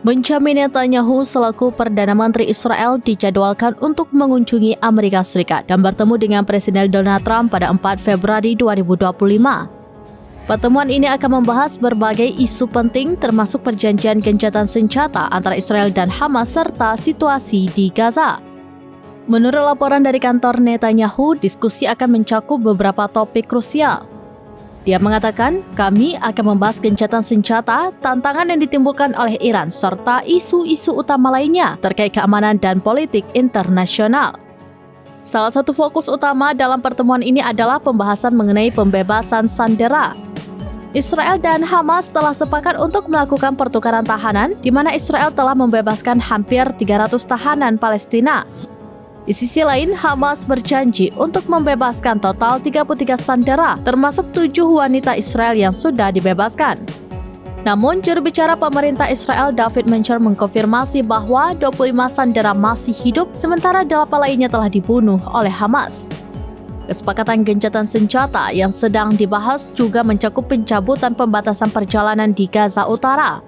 Benjamin Netanyahu selaku Perdana Menteri Israel dijadwalkan untuk mengunjungi Amerika Serikat dan bertemu dengan Presiden Donald Trump pada 4 Februari 2025. Pertemuan ini akan membahas berbagai isu penting termasuk perjanjian gencatan senjata antara Israel dan Hamas serta situasi di Gaza. Menurut laporan dari kantor Netanyahu, diskusi akan mencakup beberapa topik krusial. Dia mengatakan, kami akan membahas gencatan senjata, tantangan yang ditimbulkan oleh Iran, serta isu-isu utama lainnya terkait keamanan dan politik internasional. Salah satu fokus utama dalam pertemuan ini adalah pembahasan mengenai pembebasan sandera. Israel dan Hamas telah sepakat untuk melakukan pertukaran tahanan, di mana Israel telah membebaskan hampir 300 tahanan Palestina. Di sisi lain, Hamas berjanji untuk membebaskan total 33 sandera, termasuk 7 wanita Israel yang sudah dibebaskan. Namun, juru bicara pemerintah Israel David Mencher mengkonfirmasi bahwa 25 sandera masih hidup, sementara 8 lainnya telah dibunuh oleh Hamas. Kesepakatan gencatan senjata yang sedang dibahas juga mencakup pencabutan pembatasan perjalanan di Gaza Utara.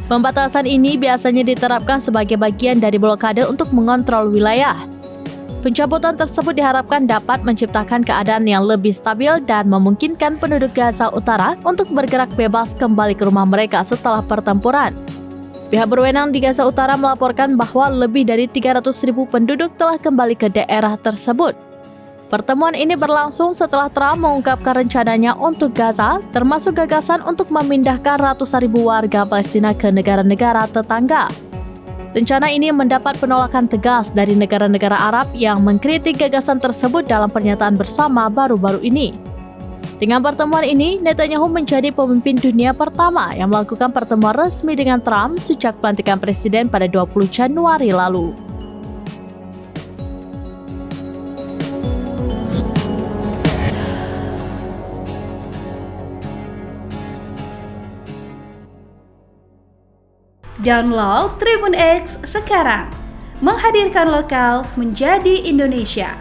Pembatasan ini biasanya diterapkan sebagai bagian dari blokade untuk mengontrol wilayah. Pencabutan tersebut diharapkan dapat menciptakan keadaan yang lebih stabil dan memungkinkan penduduk Gaza Utara untuk bergerak bebas kembali ke rumah mereka setelah pertempuran. Pihak berwenang di Gaza Utara melaporkan bahwa lebih dari 300.000 penduduk telah kembali ke daerah tersebut. Pertemuan ini berlangsung setelah Trump mengungkapkan rencananya untuk Gaza, termasuk gagasan untuk memindahkan ratusan ribu warga Palestina ke negara-negara tetangga. Rencana ini mendapat penolakan tegas dari negara-negara Arab yang mengkritik gagasan tersebut dalam pernyataan bersama baru-baru ini. Dengan pertemuan ini, Netanyahu menjadi pemimpin dunia pertama yang melakukan pertemuan resmi dengan Trump sejak pelantikan presiden pada 20 Januari lalu. Download Tribun X sekarang, menghadirkan lokal menjadi Indonesia.